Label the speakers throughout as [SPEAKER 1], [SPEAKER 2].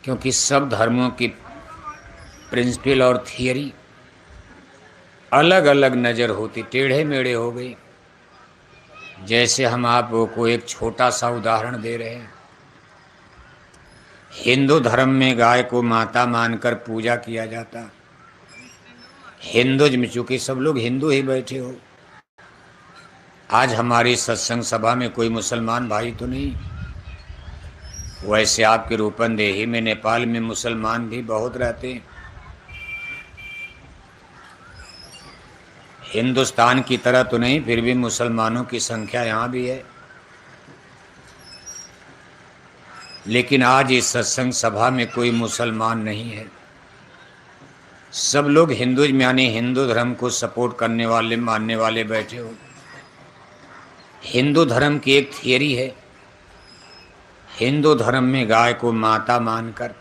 [SPEAKER 1] क्योंकि सब धर्मों की प्रिंसिपल और थियरी अलग अलग नज़र होती, टेढ़े मेढ़े हो गई। जैसे हम आपको एक छोटा सा उदाहरण दे रहे हैं। हिंदू धर्म में गाय को माता मानकर पूजा किया जाता। हिंदुज़ में, चूंकि सब लोग हिंदू ही बैठे हो, आज हमारी सत्संग सभा में कोई मुसलमान भाई तो नहीं। वैसे आपके रूपंदेही में, नेपाल में मुसलमान भी बहुत रहते हैं। हिंदुस्तान की तरह तो नहीं, फिर भी मुसलमानों की संख्या यहाँ भी है। लेकिन आज इस सत्संग सभा में कोई मुसलमान नहीं है। सब लोग हिंदू में, यानी हिंदू धर्म को सपोर्ट करने वाले, मानने वाले बैठे हो। हिंदू धर्म की एक थियरी है। हिंदू धर्म में गाय को माता मानकर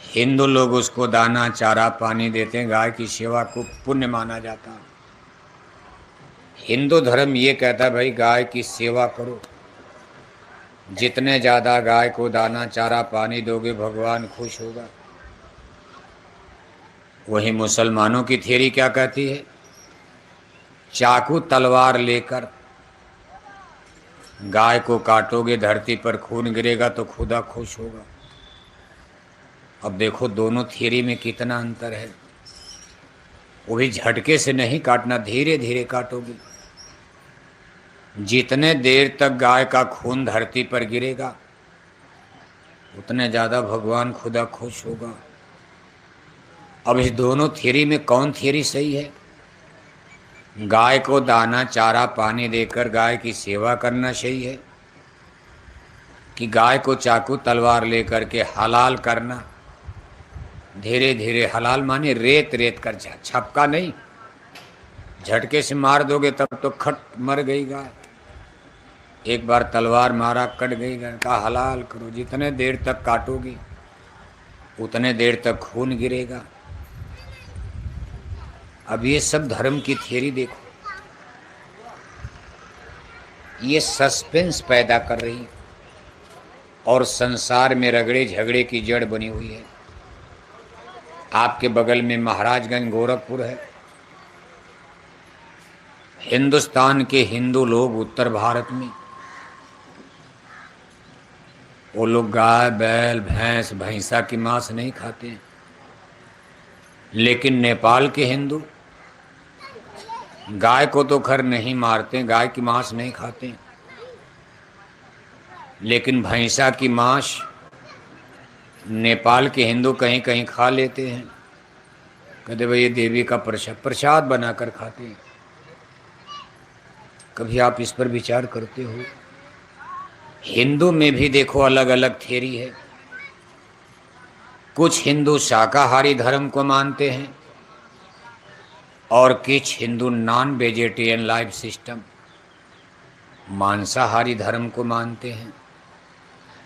[SPEAKER 1] हिंदू लोग उसको दाना चारा पानी देते हैं। गाय की सेवा को पुण्य माना जाता है। हिंदू धर्म ये कहता है भाई गाय की सेवा करो, जितने ज़्यादा गाय को दाना चारा पानी दोगे भगवान खुश होगा। वही मुसलमानों की थियरी क्या कहती है? चाकू तलवार लेकर गाय को काटोगे, धरती पर खून गिरेगा तो खुदा खुश होगा। अब देखो दोनों थियरी में कितना अंतर है। वो भी झटके से नहीं काटना, धीरे धीरे काटोगे। जितने देर तक गाय का खून धरती पर गिरेगा उतने ज़्यादा भगवान खुदा खुश होगा। अब इस दोनों थियरी में कौन थियरी सही है? गाय को दाना चारा पानी देकर गाय की सेवा करना सही है, कि गाय को चाकू तलवार लेकर के हलाल करना? धीरे धीरे हलाल माने रेत रेत कर, छपका नहीं, झटके से मार दोगे तब तो खट मर गई गाय। एक बार तलवार मारा, कट गई गाय, का हलाल करो। जितने देर तक काटोगी उतने देर तक खून गिरेगा। अब ये सब धर्म की थियरी देखो, ये सस्पेंस पैदा कर रही और संसार में रगड़े झगड़े की जड़ बनी हुई है। आपके बगल में महाराजगंज गोरखपुर है। हिंदुस्तान के हिंदू लोग उत्तर भारत में, वो लोग गाय बैल भैंस भैंसा की मांस नहीं खाते हैं। लेकिन नेपाल के हिंदू गाय को तो खैर नहीं मारते, गाय की मांस नहीं खाते, लेकिन भैंसा की मांस नेपाल के हिंदू कहीं कहीं खा लेते हैं। कहते भाई ये देवी का प्रसाद बनाकर खाते हैं। कभी आप इस पर विचार करते हो? हिंदू में भी देखो अलग अलग थियरी है। कुछ हिंदू शाकाहारी धर्म को मानते हैं और कुछ Hindu non vegetarian life system, मांसाहारी धर्म को मानते हैं।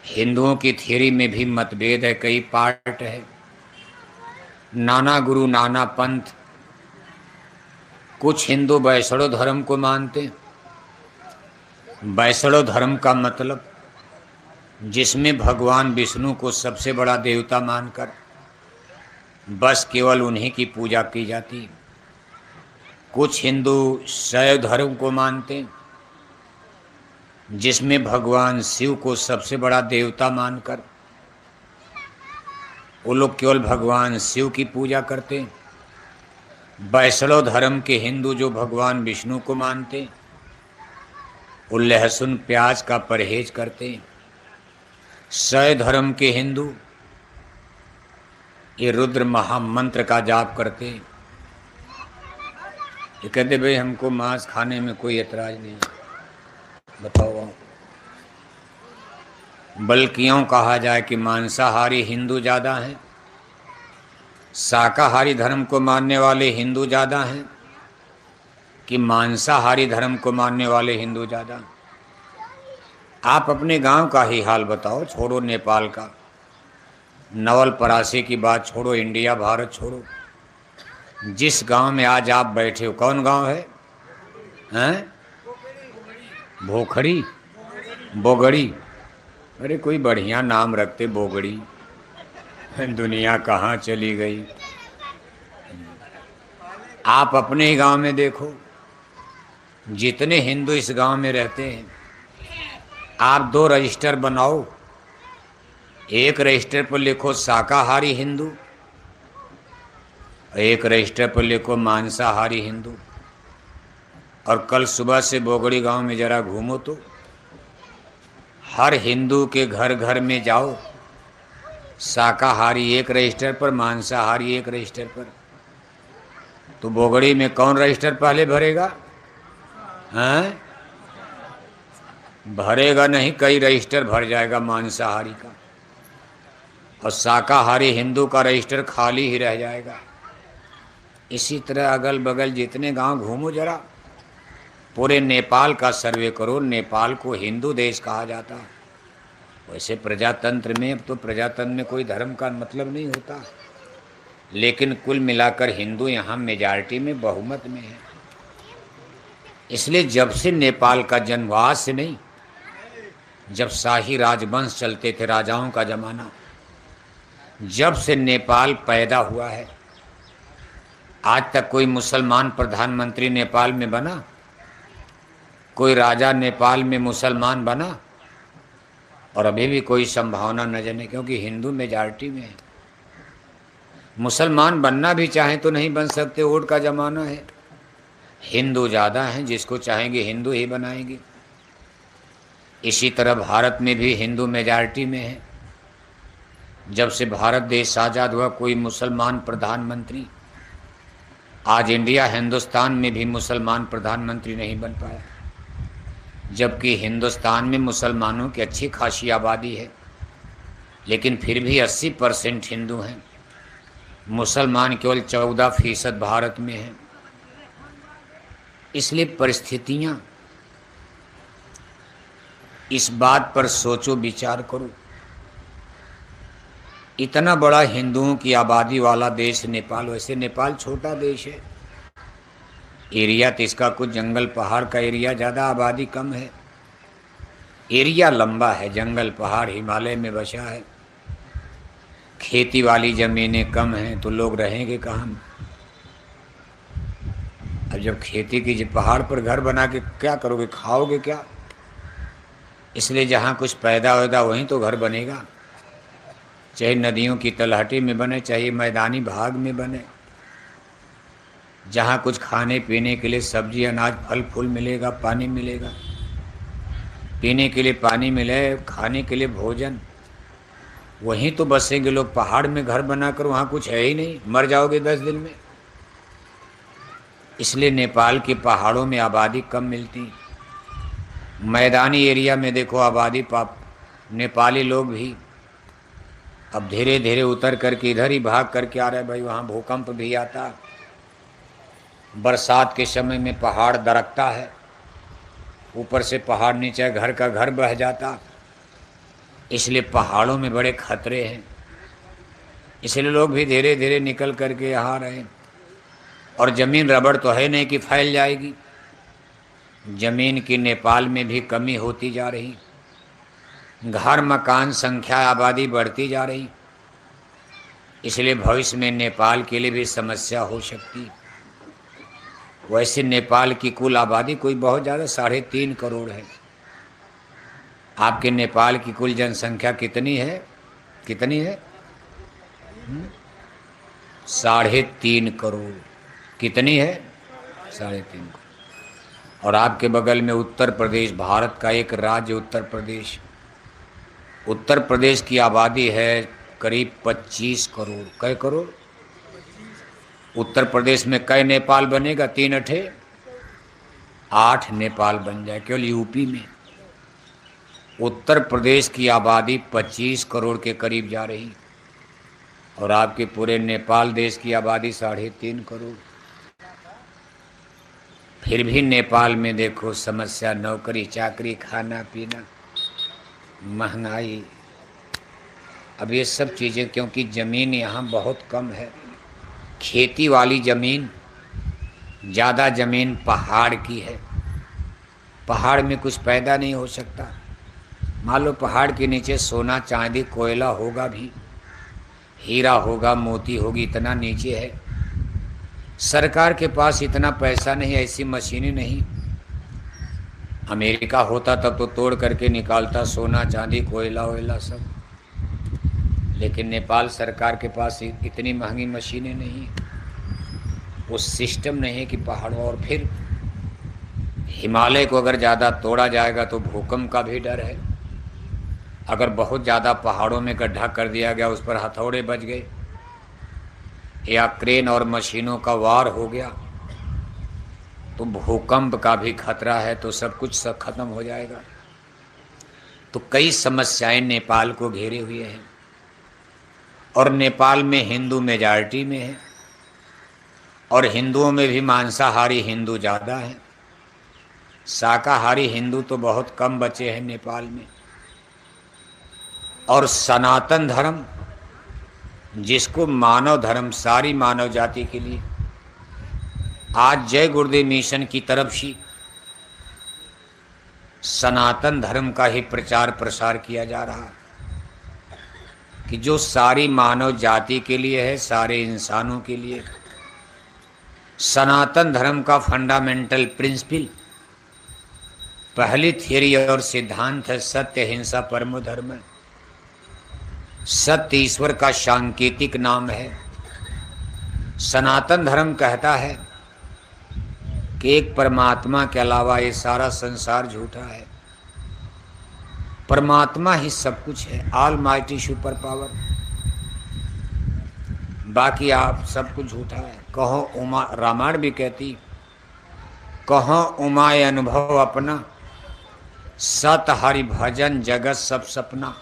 [SPEAKER 1] हिंदुओं की थियरी में भी मतभेद है, कई पार्ट है। नाना गुरु नाना पंथ। कुछ हिंदू वैष्णव धर्म को मानते हैं। वैष्णव धर्म का मतलब जिसमें भगवान विष्णु को सबसे बड़ा देवता मानकर बस केवल उन्हीं की पूजा की जाती है। कुछ हिंदू शैव धर्म को मानते हैं, जिसमें भगवान शिव को सबसे बड़ा देवता मानकर वो लोग केवल भगवान शिव की पूजा करते हैं। वैष्णव धर्म के हिंदू जो भगवान विष्णु को मानते हैं वो लहसुन प्याज का परहेज करते हैं। शैव धर्म के हिंदू ये रुद्र महामंत्र का जाप करते हैं। ये कहते भाई हमको मांस खाने में कोई एतराज नहीं। बताओ, बल्कि यूँ कहा जाए कि मांसाहारी हिंदू ज़्यादा हैं, शाकाहारी धर्म को मानने वाले हिंदू ज़्यादा हैं, कि मांसाहारी धर्म को मानने वाले हिंदू ज़्यादा? आप अपने गांव का ही हाल बताओ, छोड़ो नेपाल का, नवलपरासी की बात छोड़ो, इंडिया भारत छोड़ो। जिस गांव में आज आप बैठे हो, कौन गांव है? हैं? भोखड़ी, बोगड़ी। अरे कोई बढ़िया नाम रखते बोगड़ी, दुनिया कहाँ चली गई। आप अपने ही गांव में देखो, जितने हिंदू इस गांव में रहते हैं, आप 2 रजिस्टर बनाओ। एक रजिस्टर पर लिखो शाकाहारी हिंदू, एक रजिस्टर पर लिखो मांसाहारी हिंदू। और कल सुबह से बोगड़ी गांव में जरा घूमो तो हर हिंदू के घर घर में जाओ, शाकाहारी एक रजिस्टर पर, मांसाहारी एक रजिस्टर पर। तो बोगड़ी में कौन रजिस्टर पहले भरेगा? हैं? भरेगा नहीं, कई रजिस्टर भर जाएगा मांसाहारी का, और शाकाहारी हिंदू का रजिस्टर खाली ही रह जाएगा। इसी तरह अगल बगल जितने गांव घूमो जरा, पूरे नेपाल का सर्वे करो। नेपाल को हिंदू देश कहा जाता है। वैसे प्रजातंत्र में, अब तो प्रजातंत्र में कोई धर्म का मतलब नहीं होता, लेकिन कुल मिलाकर हिंदू यहाँ मेजॉरिटी में, बहुमत में है। इसलिए जब से नेपाल का जन्म, आज से नहीं, जब शाही राजवंश चलते थे, राजाओं का जमाना, जब से नेपाल पैदा हुआ है, आज तक कोई मुसलमान प्रधानमंत्री नेपाल में बना, कोई राजा नेपाल में मुसलमान बना? और अभी भी कोई संभावना नजर नहीं, क्योंकि हिंदू मेजॉरिटी में है। मुसलमान बनना भी चाहें तो नहीं बन सकते, वोट का ज़माना है। हिंदू ज़्यादा हैं, जिसको चाहेंगे हिंदू ही बनाएंगे। इसी तरह भारत में भी हिंदू मेजॉरिटी में है। जब से भारत देश आज़ाद हुआ, कोई मुसलमान प्रधानमंत्री, आज इंडिया हिंदुस्तान में भी मुसलमान प्रधानमंत्री नहीं बन पाया, जबकि हिंदुस्तान में मुसलमानों की अच्छी खासी आबादी है, लेकिन फिर भी 80% हिंदू हैं। मुसलमान केवल 14% भारत में हैं। इसलिए परिस्थितियां, इस बात पर सोचो, विचार करो। इतना बड़ा हिंदुओं की आबादी वाला देश नेपाल, वैसे नेपाल छोटा देश है, एरिया तो इसका कुछ जंगल पहाड़ का एरिया ज़्यादा, आबादी कम है। एरिया लंबा है, जंगल पहाड़ हिमालय में बसा है। खेती वाली ज़मीनें कम हैं, तो लोग रहेंगे कहाँ? अब जब खेती की, पहाड़ पर घर बना के क्या करोगे, खाओगे क्या? इसलिए जहाँ कुछ पैदा होगा वहीं तो घर बनेगा, चाहे नदियों की तलहटी में बने, चाहे मैदानी भाग में बने। जहाँ कुछ खाने पीने के लिए सब्जी, अनाज, फल फूल मिलेगा, पानी मिलेगा, पीने के लिए पानी मिले, खाने के लिए भोजन, वहीं तो बसेंगे लोग। पहाड़ में घर बनाकर वहाँ कुछ है ही नहीं, मर जाओगे 10 दिन में। इसलिए नेपाल के पहाड़ों में आबादी कम मिलती। मैदानी एरिया में देखो आबादी, नेपाली लोग भी अब धीरे धीरे उतर करके इधर ही भाग करके आ रहे। भाई वहाँ भूकंप भी आता, बरसात के समय में पहाड़ दरकता है, ऊपर से पहाड़ नीचे घर का घर बह जाता। इसलिए पहाड़ों में बड़े खतरे हैं। इसलिए लोग भी धीरे धीरे निकल करके यहाँ रहे। और ज़मीन रबड़ तो है नहीं कि फैल जाएगी। ज़मीन की नेपाल में भी कमी होती जा रही, घर मकान संख्या आबादी बढ़ती जा रही। इसलिए भविष्य में नेपाल के लिए भी समस्या हो सकती। वैसे नेपाल की कुल आबादी कोई बहुत ज़्यादा 3.5 करोड़ है। आपके नेपाल की कुल जनसंख्या कितनी है? कितनी है? 3.5 करोड़। कितनी है? 3.5 करोड़। और आपके बगल में उत्तर प्रदेश, भारत का एक राज्य उत्तर प्रदेश। उत्तर प्रदेश की आबादी है करीब 25 करोड़। कै करोड़? उत्तर प्रदेश में कै नेपाल बनेगा? 3 अठे 8 नेपाल बन जाए केवल यूपी में। उत्तर प्रदेश की आबादी 25 करोड़ के करीब जा रही, और आपके पूरे नेपाल देश की आबादी 3.5 करोड़। फिर भी नेपाल में देखो समस्या, नौकरी चाकरी, खाना पीना, महंगाई। अब ये सब चीज़ें, क्योंकि ज़मीन यहाँ बहुत कम है, खेती वाली ज़मीन, ज़्यादा ज़मीन पहाड़ की है। पहाड़ में कुछ पैदा नहीं हो सकता। मान लो पहाड़ के नीचे सोना चांदी कोयला होगा भी, हीरा होगा, मोती होगी, इतना नीचे है। सरकार के पास इतना पैसा नहीं, ऐसी मशीनें नहीं। अमेरिका होता तब तो तोड़ करके निकालता सोना चांदी कोयला वोयला सब। लेकिन नेपाल सरकार के पास इतनी महंगी मशीनें नहीं, वो सिस्टम नहीं है कि पहाड़ों। और फिर हिमालय को अगर ज़्यादा तोड़ा जाएगा तो भूकंप का भी डर है। अगर बहुत ज़्यादा पहाड़ों में गड्ढा कर दिया गया, उस पर हथौड़े बज गए या क्रेन और मशीनों का वार हो गया तो भूकंप का भी खतरा है, तो सब कुछ सब खत्म हो जाएगा। तो कई समस्याएं नेपाल को घेरे हुए हैं। और नेपाल में हिंदू मेजॉरिटी में है, और हिंदुओं में भी मांसाहारी हिंदू ज़्यादा है, शाकाहारी हिंदू तो बहुत कम बचे हैं नेपाल में। और सनातन धर्म, जिसको मानव धर्म, सारी मानव जाति के लिए, आज जय गुरुदेव मिशन की तरफ से सनातन धर्म का ही प्रचार प्रसार किया जा रहा है कि जो सारी मानव जाति के लिए है, सारे इंसानों के लिए। सनातन धर्म का फंडामेंटल प्रिंसिपल, पहली थियरी और सिद्धांत है सत्य हिंसा परमो धर्म। सत्य ईश्वर का सांकेतिक नाम है। सनातन धर्म कहता है कि एक परमात्मा के अलावा ये सारा संसार झूठा है। परमात्मा ही सब कुछ है, ऑल माइटी सुपर पावर, बाकी आप सब कुछ झूठा है। कहो उमा, रामायण भी कहती, कहो उमाए अनुभव अपना, सत हरि भजन जगत सब सपना।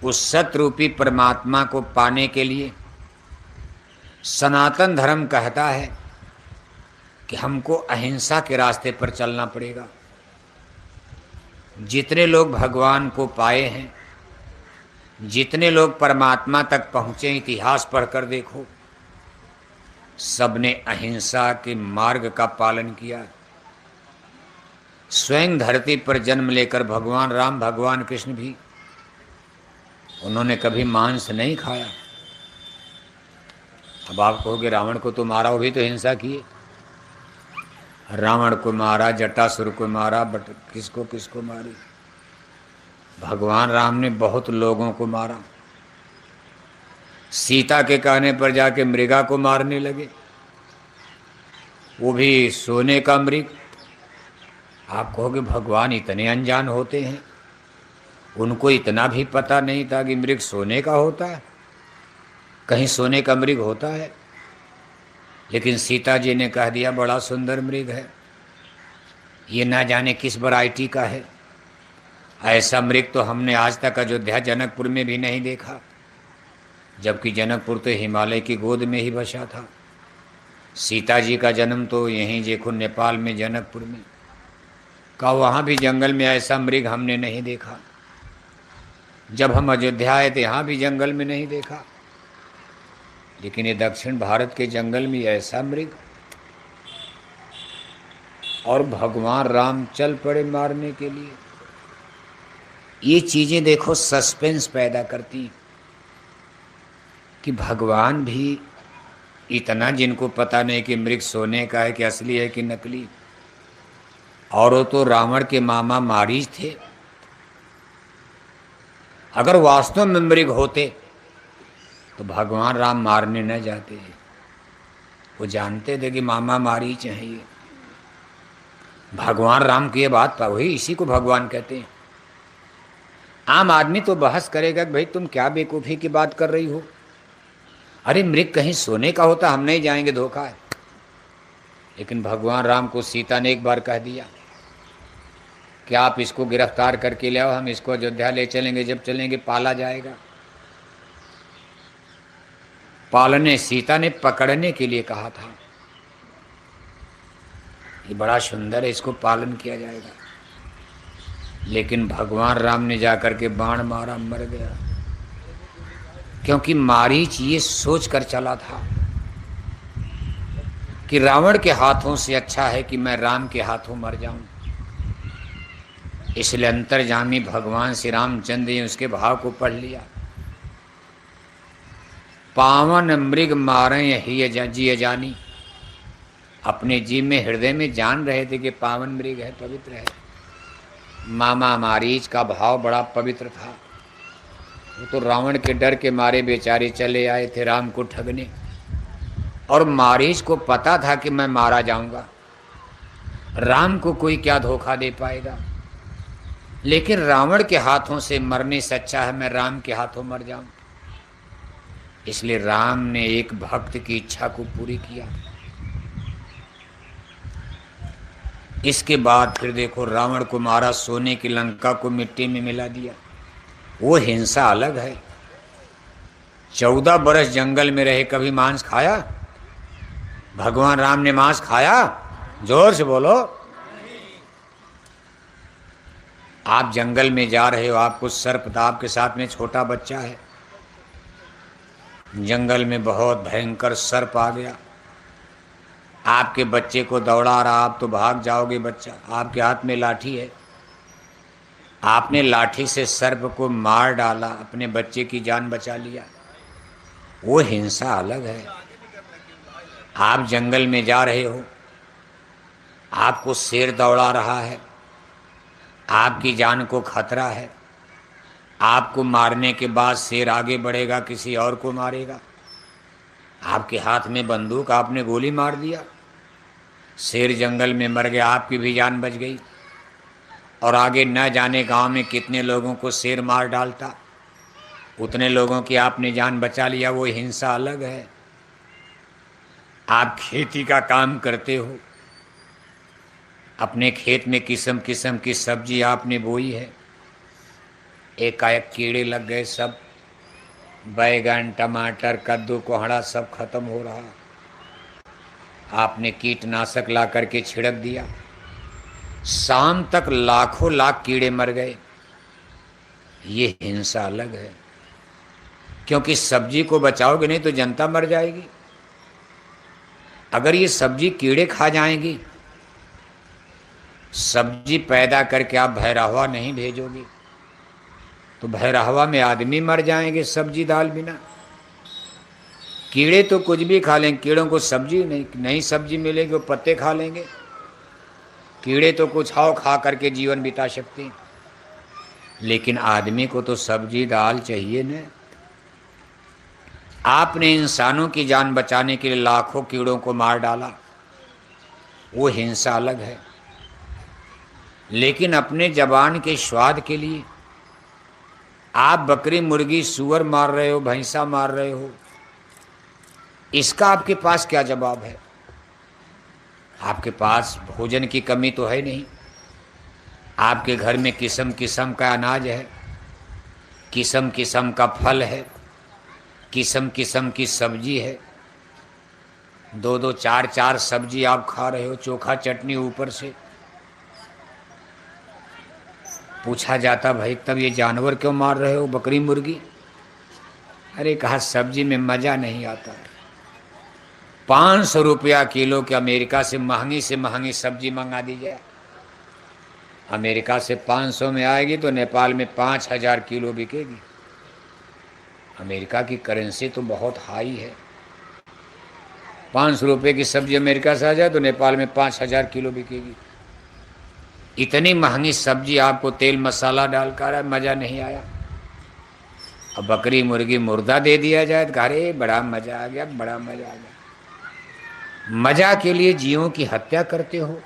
[SPEAKER 1] उस सत रूपी परमात्मा को पाने के लिए सनातन धर्म कहता है कि हमको अहिंसा के रास्ते पर चलना पड़ेगा। जितने लोग भगवान को पाए हैं, जितने लोग परमात्मा तक पहुँचे, इतिहास पढ़कर देखो, सबने अहिंसा के मार्ग का पालन किया। स्वयं धरती पर जन्म लेकर भगवान राम, भगवान कृष्ण भी, उन्होंने कभी मांस नहीं खाया। अब आप कहोगे रावण को तो मारा, वो भी तो हिंसा किए। रावण को मारा, जटासुर को मारा, बट किसको किसको मारी। भगवान राम ने बहुत लोगों को मारा। सीता के कहने पर जाके मृगा को मारने लगे, वो भी सोने का मृग। आप कहोगे भगवान इतने अनजान होते हैं, उनको इतना भी पता नहीं था कि मृग सोने का होता है, कहीं सोने का मृग होता है। लेकिन सीता जी ने कह दिया बड़ा सुंदर मृग है, ये ना जाने किस वैरायटी का है। ऐसा मृग तो हमने आज तक अयोध्या जनकपुर में भी नहीं देखा, जबकि जनकपुर तो हिमालय की गोद में ही बसा था। सीता जी का जन्म तो यहीं देखो नेपाल में, जनकपुर में। कहा वहाँ भी जंगल में ऐसा मृग हमने नहीं देखा। जब हम अयोध्या आए तो यहाँ भी जंगल में नहीं देखा, लेकिन ये दक्षिण भारत के जंगल में ऐसा मृग। और भगवान राम चल पड़े मारने के लिए। ये चीज़ें देखो सस्पेंस पैदा करती कि भगवान भी इतना, जिनको पता नहीं कि मृग सोने का है कि असली है कि नकली। और वो तो रावण के मामा मारीच थे। अगर वास्तव में मृग होते तो भगवान राम मारने न जाते हैं। वो जानते थे कि मामा मारीच हैं ये। भगवान राम की ये बात वही, इसी को भगवान कहते हैं। आम आदमी तो बहस करेगा कि भाई तुम क्या बेवकूफ़ी की बात कर रही हो, अरे मृग कहीं सोने का होता हम नहीं जाएंगे, धोखा है। लेकिन भगवान राम को सीता ने एक बार कह दिया कि आप इसको गिरफ्तार करके ले आओ, हम इसको अयोध्या ले चलेंगे, जब चलेंगे पाला जाएगा। पालने, सीता ने पकड़ने के लिए कहा था, ये बड़ा सुंदर है, इसको पालन किया जाएगा। लेकिन भगवान राम ने जाकर के बाण मारा, मर गया। क्योंकि मारीच ये सोच कर चला था कि रावण के हाथों से अच्छा है कि मैं राम के हाथों मर जाऊं। इसलिए अंतर्जामी भगवान श्री रामचंद्र जी उसके भाव को पढ़ लिया। पावन मृग मारे ही जिय जानी, अपने जीव में हृदय में जान रहे थे कि पावन मृग है, पवित्र है। मामा मारीच का भाव बड़ा पवित्र था। वो तो रावण के डर के मारे बेचारे चले आए थे राम को ठगने, और मारीच को पता था कि मैं मारा जाऊंगा, राम को कोई क्या धोखा दे पाएगा। लेकिन रावण के हाथों से मरने से अच्छा है मैं राम के हाथों मर जाऊं। इसलिए राम ने एक भक्त की इच्छा को पूरी किया। इसके बाद फिर देखो रावण को मारा, सोने की लंका को मिट्टी में मिला दिया। वो हिंसा अलग है। 14 बरस जंगल में रहे, कभी मांस खाया? भगवान राम ने मांस खाया? जोर से बोलो। आप जंगल में जा रहे हो, आपको सर्प था, आपके साथ में छोटा बच्चा है, जंगल में बहुत भयंकर सर्प आ गया, आपके बच्चे को दौड़ा रहा, आप तो भाग जाओगे, बच्चा आपके हाथ में लाठी है, आपने लाठी से सर्प को मार डाला, अपने बच्चे की जान बचा लिया। वो हिंसा अलग है। आप जंगल में जा रहे हो, आपको शेर दौड़ा रहा है, आपकी जान को खतरा है, आपको मारने के बाद शेर आगे बढ़ेगा, किसी और को मारेगा, आपके हाथ में बंदूक, आपने गोली मार दिया, शेर जंगल में मर गया, आपकी भी जान बच गई, और आगे न जाने गांव में कितने लोगों को शेर मार डालता, उतने लोगों की आपने जान बचा लिया। वो हिंसा अलग है। आप खेती का काम करते हो, अपने खेत में किस्म किस्म की सब्जी आपने बोई है, एकाएक कीड़े लग गए, सब बैगन टमाटर कद्दू कोहड़ा सब खत्म हो रहा, आपने कीटनाशक ला करके छिड़क दिया, शाम तक लाखों लाख कीड़े मर गए। ये हिंसा अलग है, क्योंकि सब्जी को बचाओगे नहीं तो जनता मर जाएगी। अगर ये सब्जी कीड़े खा जाएंगी, सब्जी पैदा करके आप भैरहवा नहीं भेजोगे तो भैरहवा में आदमी मर जाएंगे सब्जी दाल बिना। कीड़े तो कुछ भी खा लेंगे, कीड़ों को सब्जी नहीं सब्जी मिलेगी, वो पत्ते खा लेंगे। कीड़े तो कुछ और खा करके जीवन बिता सकते हैं, लेकिन आदमी को तो सब्जी दाल चाहिए न। आपने इंसानों की जान बचाने के लिए लाखों कीड़ों को मार डाला, वो हिंसा अलग है। लेकिन अपने जबान के स्वाद के लिए आप बकरी मुर्गी सूअर मार रहे हो, भैंसा मार रहे हो, इसका आपके पास क्या जवाब है? आपके पास भोजन की कमी तो है नहीं, आपके घर में किस्म किस्म का अनाज है, किस्म किस्म का फल है, किस्म किस्म की सब्जी है, 2-2 4-4 सब्जी आप खा रहे हो, चोखा चटनी ऊपर से। पूछा जाता भाई तब ये जानवर क्यों मार रहे हो, बकरी मुर्गी? अरे कहा सब्जी में मज़ा नहीं आता। 500 रुपया किलो के अमेरिका से महंगी सब्जी मंगा दी जाए, अमेरिका से 500 में आएगी तो नेपाल में 5000 किलो बिकेगी। अमेरिका की करेंसी तो बहुत हाई है। 500 रुपये की सब्जी अमेरिका से आ जाए तो नेपाल में 5000 किलो बिकेगी। इतनी महंगी सब्जी आपको तेल मसाला डालकर मज़ा नहीं आया। अब बकरी मुर्गी मुर्दा दे दिया जाए तो अरे बड़ा मज़ा आ गया, बड़ा मज़ा आ गया। मज़ा के लिए जीवों की हत्या करते हो।